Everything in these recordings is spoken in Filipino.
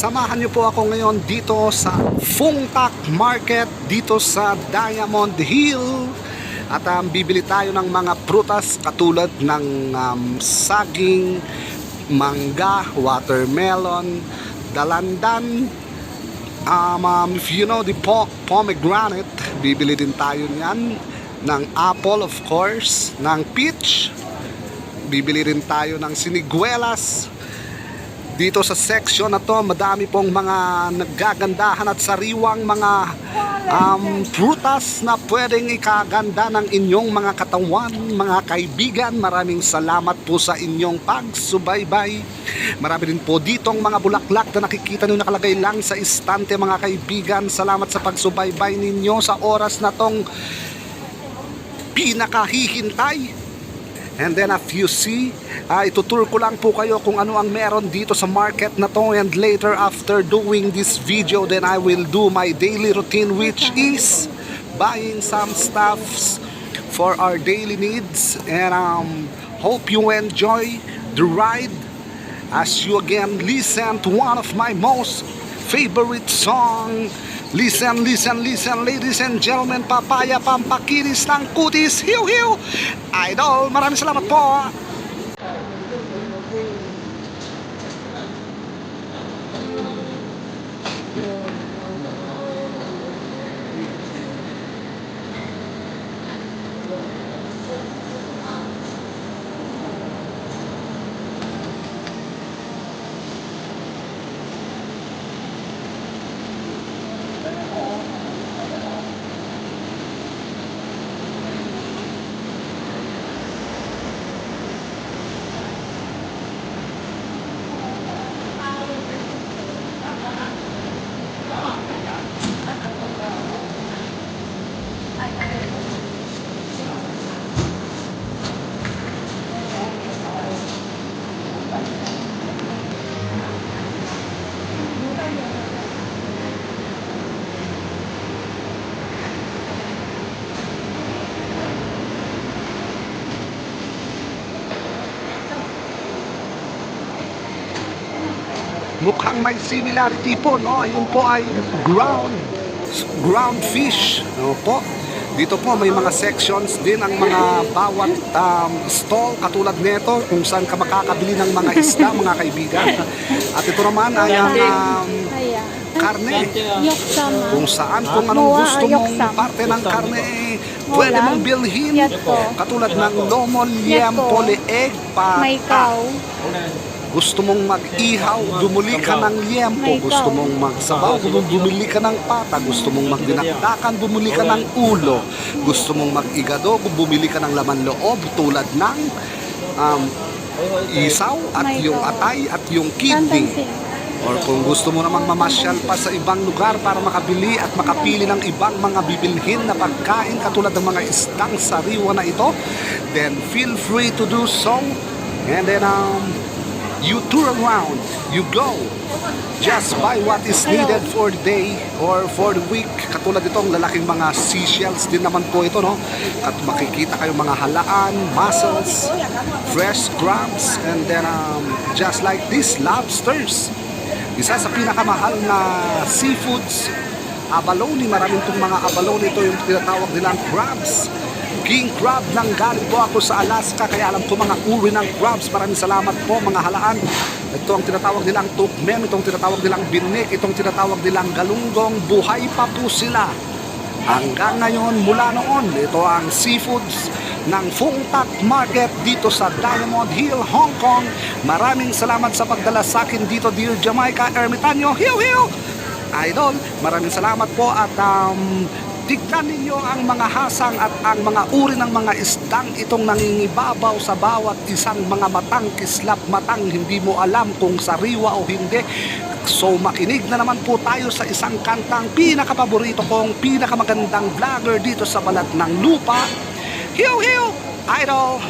samahan niyo po ako ngayon dito sa Phuong Tak Market dito sa Diamond Hill. At bibili tayo ng mga prutas katulad ng saging, mangga, watermelon, dalandan, if you know the pomegranate, bibili din tayo niyan, ng apple of course, ng peach, bibili rin tayo ng siniguelas. Dito sa section na to, madami pong mga naggagandahan at sariwang mga prutas na pwedeng ikaganda ng inyong mga katawan, mga kaibigan. Maraming salamat po sa inyong pagsubaybay. Marami din po ditong mga bulaklak na nakikita nyo nakalagay lang sa istante, mga kaibigan. Salamat sa pagsubaybay ninyo sa oras na tong pinakahihintay. And then if you see, itutur ko lang po kayo kung ano ang meron dito sa market na to. And later after doing this video, then I will do my daily routine, which is buying some stuffs for our daily needs. And hope you enjoy the ride as you again listen to one of my most favorite song. Listen, listen, listen, ladies and gentlemen. Papaya, pampakinis ng kutis. Hiu, hiu. Idol, maraming salamat po. Mukhang may similarity po, no? Yun po ay ground fish, no po? Dito po may mga sections din ang mga bawat stall katulad nito kung saan ka makakabili ng mga isda, mga kaibigan. At ito naman ay ang karne. Kung saan, kung anong gusto mong parte ng karne, pwede mong bilhin. Katulad ng lomo, liempo, leeg, pata. Gusto mong mag-ihaw, bumili ka ng liempo. Gusto mong magsabaw, bumili ka ng pata. Gusto mong magdinakdakan, bumili ka ng ulo. Gusto mong mag-igado, bumili ka ng laman loob tulad ng isaw at yung atay at yung kidney. Or kung gusto mo namang mamasyal pa sa ibang lugar para makabili at makapili ng ibang mga bibilhin na pagkain katulad ng mga isdang sariwa na ito, then feel free to do so. And then you tour around, you go, just buy what is needed for the day or for the week. Katulad itong lalaking mga seashells din naman po ito, no? At makikita kayo mga halaan, mussels, fresh crabs, and then just like this, lobsters. Isa sa pinakamahal na seafoods, abalone. Maraming itong mga abalone. Ito yung tinatawag nilang crabs. King crab nang galing po ako sa Alaska, kaya alam ko mga uri ng crabs. Maraming salamat po mga halaan. Ito ang tinatawag nilang tukmem, itong tinatawag nilang binik, itong tinatawag nilang galunggong. Buhay pa po sila hanggang ngayon mula noon. Ito ang seafoods ng Phuong Tak Market dito sa Diamond Hill, Hong Kong. Maraming salamat sa pagdala sa akin dito, dear Jamaica Ermitanyo. Hiu hiu! Idol, maraming salamat po at tignan ninyo ang mga hasang at ang mga uri ng mga isdang itong nangingibabaw sa bawat isang mga matang kislap, matang hindi mo alam kung sariwa o hindi. So makinig na naman po tayo sa isang kantang pinakapaborito kong pinakamagandang vlogger dito sa balat ng lupa. Hiu hiu, idol!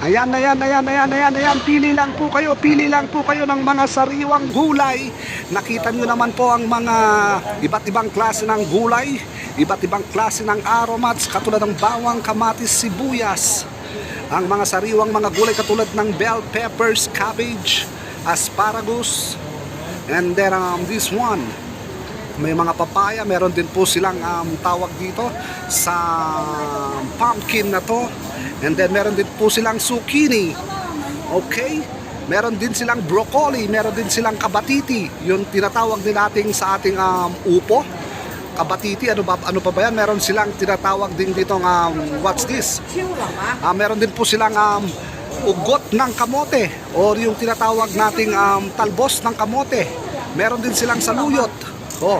Ayan, ayan, ayan, ayan, ayan, ayan. Pili lang po kayo ng mga sariwang gulay. Nakita nyo naman po ang mga iba't ibang klase ng gulay, iba't ibang klase ng aromats katulad ng bawang, kamatis, sibuyas. Ang mga sariwang mga gulay katulad ng bell peppers, cabbage, asparagus, and then this one. May mga papaya, meron din po silang tawag dito sa pumpkin na to. And then meron din po silang zucchini. Okay? Meron din silang broccoli, meron din silang kabatiti. Yung tinatawag din natin sa ating upo. Kabatiti, ano pa ba yan? Meron silang tinatawag din dito what's this? Meron din po silang ugot ng kamote or yung tinatawag nating talbos ng kamote. Meron din silang saluyot. Oh,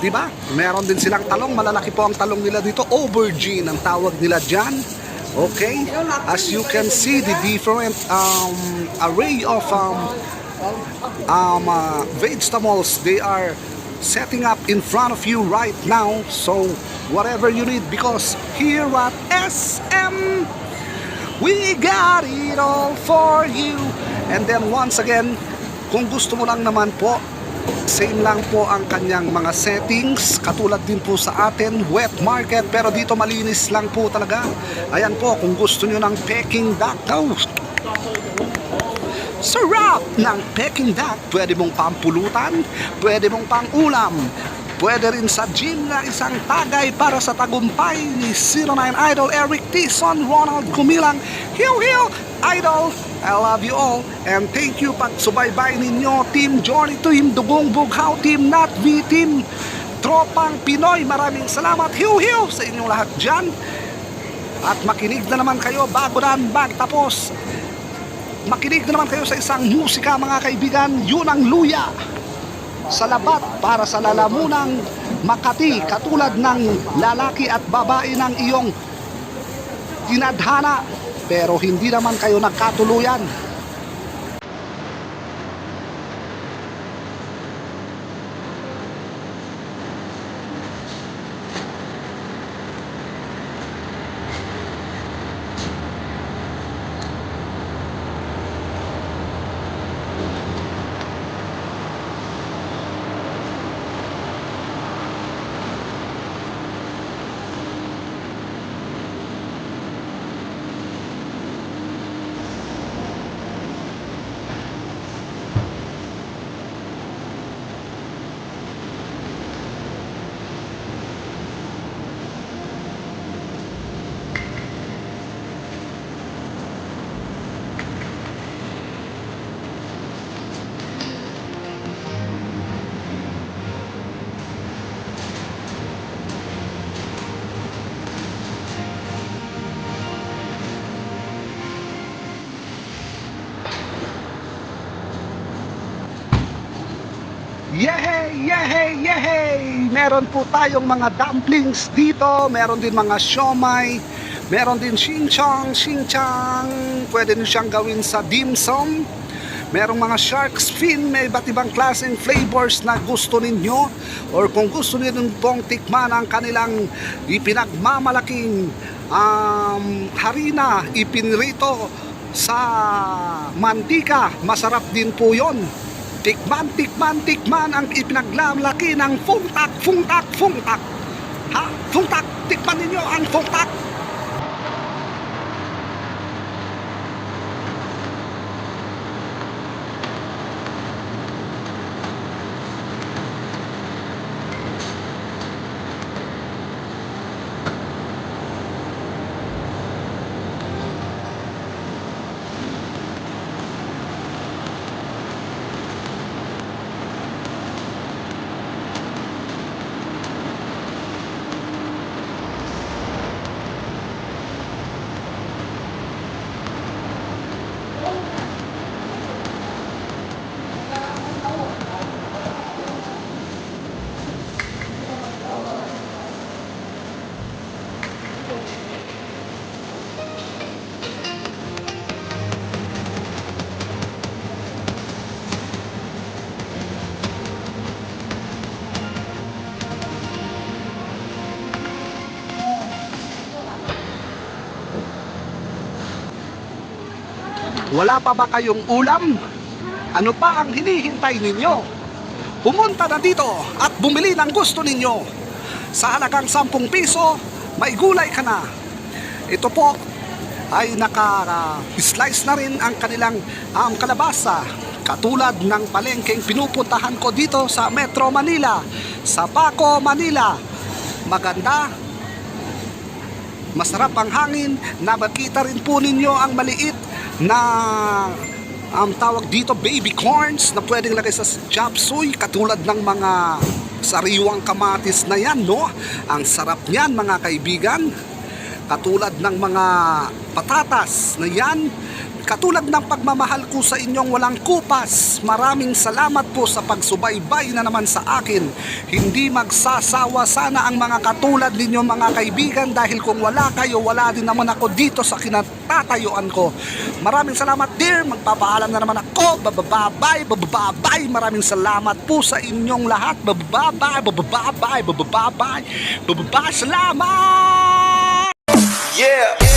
di ba? Meron din silang talong, malalaki po ang talong nila dito, aubergine ang tawag nila diyan. Okay? As you can see the different array of vegetables they are setting up in front of you right now. So whatever you need, because here at SM we got it all for you. And then once again, kung gusto mo lang naman po, same lang po ang kanyang mga settings, katulad din po sa atin, wet market, pero dito malinis lang po talaga. Ayan po, kung gusto nyo ng Peking duck, sarap ng Peking duck, pwede mong pampulutan, pwede mong pang-ulam, pwede rin sa gym na isang tagay para sa tagumpay ni 09 Idol Eric Tison, Ronald Kumilang. Hiu hiu Idol, I love you all and thank you pagsubaybay ninyo, Team Johnny, Team Dugong Bughaw, Team Nat V, Team Tropang Pinoy. Maraming salamat, hiu hiu sa inyong lahat dyan. At makinig na naman kayo bago na magtapos. Makinig na naman kayo sa isang musika mga kaibigan, yun ang luya sa labat para sa lalamunang Makati, katulad ng lalaki at babae ng iyong tinadhana pero hindi naman kayo nagkatuluyan. Yehey! Yehey! Yehey! Meron po tayong mga dumplings dito, meron din mga siomai, meron din shinchang, pwede nyo siyang gawin sa dim sum. Merong mga shark's fin, may iba't ibang klaseng flavors na gusto ninyo, or kung gusto niyo pong tikman ang kanilang ipinagmamalaking harina, ipinrito sa mantika, masarap din po yon. Tikman ang ipinaglalaki ng fungtak. Ha? Fungtak, tikman ninyo ang fungtak. Wala pa ba kayong ulam? Ano pa ang hinihintay ninyo? Pumunta na dito at bumili ng gusto ninyo. Sa halagang 10 piso, may gulay ka na. Ito po ay naka-slice na rin ang kanilang kalabasa. Katulad ng palengkeng pinupuntahan ko dito sa Metro Manila, sa Paco, Manila. Maganda, masarap ang hangin, na makita rin po ninyo ang maliit na tawag dito baby corns na pwedeng lagay sa chop suey, katulad ng mga sariwang kamatis na yan, no? Ang sarap niyan, mga kaibigan. Katulad ng mga patatas na yan, katulad ng pagmamahal ko sa inyong walang kupas. Maraming salamat po sa pagsubaybay na naman sa akin. Hindi magsasawa sana ang mga katulad ninyo, mga kaibigan, dahil kung wala kayo, wala din naman ako dito sa kinatatayuan ko. Maraming salamat, dear. Magpapaalam na naman ako. Bababay, bababay. Maraming salamat po sa inyong lahat. Bababay, bababay, bababay, bababay. Salamat! Yeah.